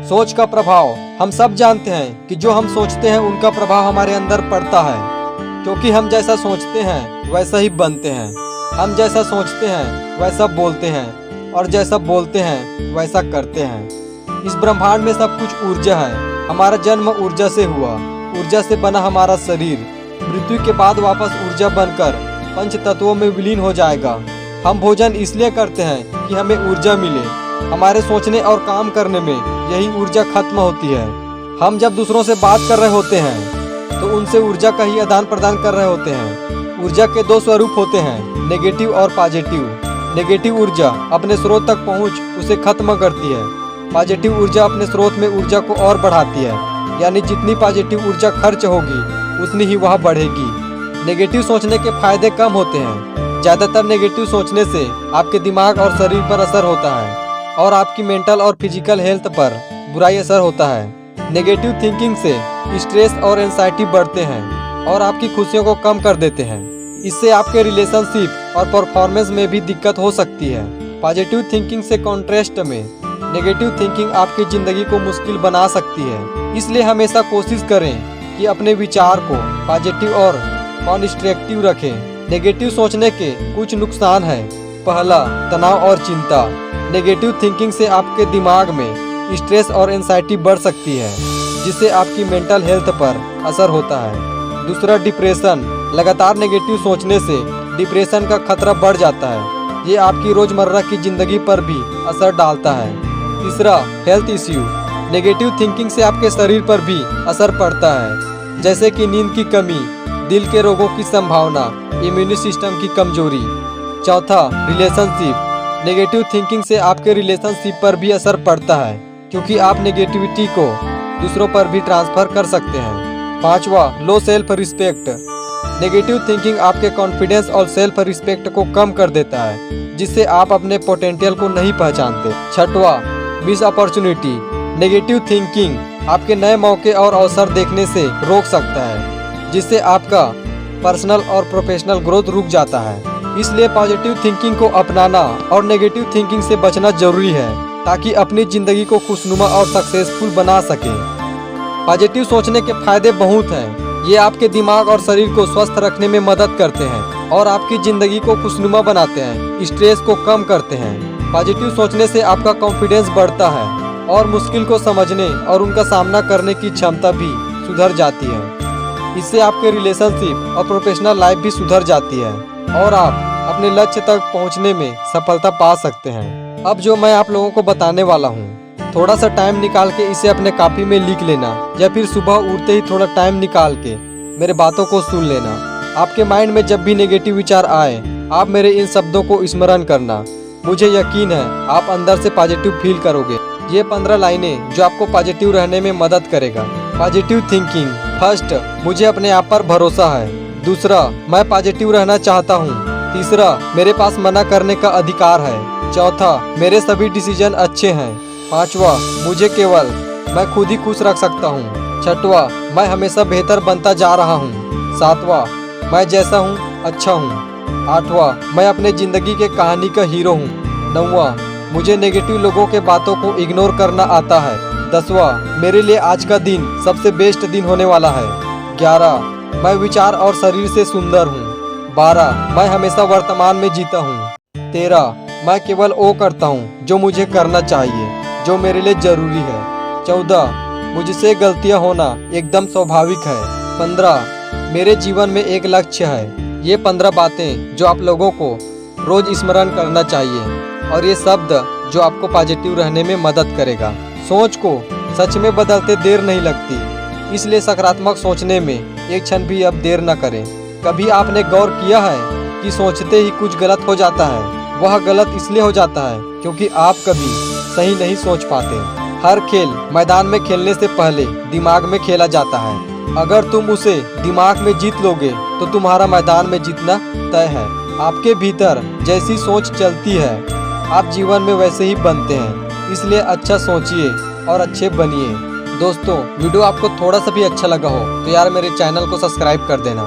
सोच का प्रभाव। हम सब जानते हैं कि जो हम सोचते हैं उनका प्रभाव हमारे अंदर पड़ता है, क्योंकि हम जैसा सोचते हैं वैसा ही बनते हैं। हम जैसा सोचते हैं वैसा बोलते हैं और जैसा बोलते हैं वैसा करते हैं। इस ब्रह्मांड में सब कुछ ऊर्जा है। हमारा जन्म ऊर्जा से हुआ, ऊर्जा से बना हमारा शरीर मृत्यु के बाद वापस ऊर्जा बनकर पंच तत्वों में विलीन हो जाएगा। हम भोजन इसलिए करते हैं कि हमें ऊर्जा मिले। हमारे सोचने और काम करने में यही ऊर्जा खत्म होती है। हम जब दूसरों से बात कर रहे होते हैं तो उनसे ऊर्जा का ही आदान प्रदान कर रहे होते हैं। ऊर्जा के दो स्वरूप होते हैं, नेगेटिव और पॉजिटिव। नेगेटिव ऊर्जा अपने स्रोत तक पहुंच उसे खत्म करती है। पॉजिटिव ऊर्जा अपने स्रोत में ऊर्जा को और बढ़ाती है, यानी जितनी पॉजिटिव ऊर्जा खर्च होगी उतनी ही वह बढ़ेगी। नेगेटिव सोचने के फायदे कम होते हैं। ज़्यादातर नेगेटिव सोचने से आपके दिमाग और शरीर पर असर होता है और आपकी मेंटल और फिजिकल हेल्थ पर बुराई असर होता है। नेगेटिव थिंकिंग से स्ट्रेस और एंजाइटी बढ़ते हैं और आपकी खुशियों को कम कर देते हैं। इससे आपके रिलेशनशिप और परफॉर्मेंस में भी दिक्कत हो सकती है। पॉजिटिव थिंकिंग से कॉन्ट्रास्ट में नेगेटिव थिंकिंग आपकी ज़िंदगी को मुश्किल बना सकती है। इसलिए हमेशा कोशिश करें कि अपने विचार को पॉजिटिव और कॉन्स्ट्रक्टिव रखें। नेगेटिव सोचने के कुछ नुकसान हैं। पहला, तनाव और चिंता। नेगेटिव थिंकिंग से आपके दिमाग में स्ट्रेस और एंजाइटी बढ़ सकती है, जिससे आपकी मेंटल हेल्थ पर असर होता है। दूसरा, डिप्रेशन। लगातार नेगेटिव सोचने से डिप्रेशन का खतरा बढ़ जाता है। ये आपकी रोजमर्रा की जिंदगी पर भी असर डालता है। तीसरा, हेल्थ इश्यू। नेगेटिव थिंकिंग से आपके शरीर पर भी असर पड़ता है, जैसे कि नींद की कमी, दिल के रोगों की संभावना, इम्यून सिस्टम की कमजोरी। चौथा, रिलेशनशिप। नेगेटिव थिंकिंग से आपके रिलेशनशिप पर भी असर पड़ता है, क्योंकि आप नेगेटिविटी को दूसरों पर भी ट्रांसफर कर सकते हैं। पांचवा, low self respect. Negative thinking आपके कॉन्फिडेंस और सेल्फ रिस्पेक्ट को कम कर देता है, जिससे आप अपने पोटेंशियल को नहीं पहचानते। छठवा, मिस अपॉर्चुनिटी। नेगेटिव थिंकिंग आपके नए मौके और अवसर देखने से रोक सकता है, जिससे आपका पर्सनल और प्रोफेशनल ग्रोथ रुक जाता है। इसलिए पॉजिटिव थिंकिंग को अपनाना और नेगेटिव थिंकिंग से बचना जरूरी है, ताकि अपनी जिंदगी को खुशनुमा और सक्सेसफुल बना सके। पॉजिटिव सोचने के फायदे बहुत हैं। ये आपके दिमाग और शरीर को स्वस्थ रखने में मदद करते हैं और आपकी जिंदगी को खुशनुमा बनाते हैं, स्ट्रेस को कम करते हैं। पॉजिटिव सोचने से आपका कॉन्फिडेंस बढ़ता है और मुश्किल को समझने और उनका सामना करने की क्षमता भी सुधर जाती है। इससे आपके रिलेशनशिप और प्रोफेशनल लाइफ भी सुधर जाती है और आप अपने लक्ष्य तक पहुंचने में सफलता पा सकते हैं। अब जो मैं आप लोगों को बताने वाला हूं, थोड़ा सा टाइम निकाल के इसे अपने कॉपी में लिख लेना, या फिर सुबह उठते ही थोड़ा टाइम निकाल के मेरे बातों को सुन लेना। आपके माइंड में जब भी नेगेटिव विचार आए, आप मेरे इन शब्दों को स्मरण करना। मुझे यकीन है आप अंदर से पॉजिटिव फील करोगे। ये 15 लाइनें जो आपको पॉजिटिव रहने में मदद करेगा। Positive thinking. फर्स्ट, मुझे अपने आप पर भरोसा है। दूसरा, मैं पॉजिटिव रहना चाहता हूँ। तीसरा, मेरे पास मना करने का अधिकार है। चौथा, मेरे सभी डिसीजन अच्छे हैं। पांचवा, मुझे केवल मैं खुद ही खुश रख सकता हूँ। छठवा, मैं हमेशा बेहतर बनता जा रहा हूँ। सातवां, मैं जैसा हूँ अच्छा हूँ। आठवां, मैं अपने जिंदगी के कहानी का हीरो हूँ। नौवां, मुझे नेगेटिव लोगों के बातों को इग्नोर करना आता है। 10वां, मेरे लिए आज का दिन सबसे बेस्ट दिन होने वाला है। 11, मैं विचार और शरीर से सुंदर हूँ। 12, मैं हमेशा वर्तमान में जीता हूँ। 13, मैं केवल वो करता हूँ जो मुझे करना चाहिए, जो मेरे लिए जरूरी है। 14, मुझसे गलतियाँ होना एकदम स्वाभाविक है। 15, मेरे जीवन में एक लक्ष्य है। ये 15 बातें जो आप लोगों को रोज स्मरण करना चाहिए, और ये शब्द जो आपको पॉजिटिव रहने में मदद करेगा। सोच को सच में बदलते देर नहीं लगती, इसलिए सकारात्मक सोचने में एक क्षण भी अब देर न करें। कभी आपने गौर किया है कि सोचते ही कुछ गलत हो जाता है? वह गलत इसलिए हो जाता है क्योंकि आप कभी सही नहीं सोच पाते। हर खेल मैदान में खेलने से पहले दिमाग में खेला जाता है। अगर तुम उसे दिमाग में जीत लोगे तो तुम्हारा मैदान में जीतना तय है। आपके भीतर जैसी सोच चलती है, आप जीवन में वैसे ही बनते हैं। इसलिए अच्छा सोचिए और अच्छे बनिए। दोस्तों, वीडियो आपको थोड़ा सा भी अच्छा लगा हो तो यार मेरे चैनल को सब्सक्राइब कर देना।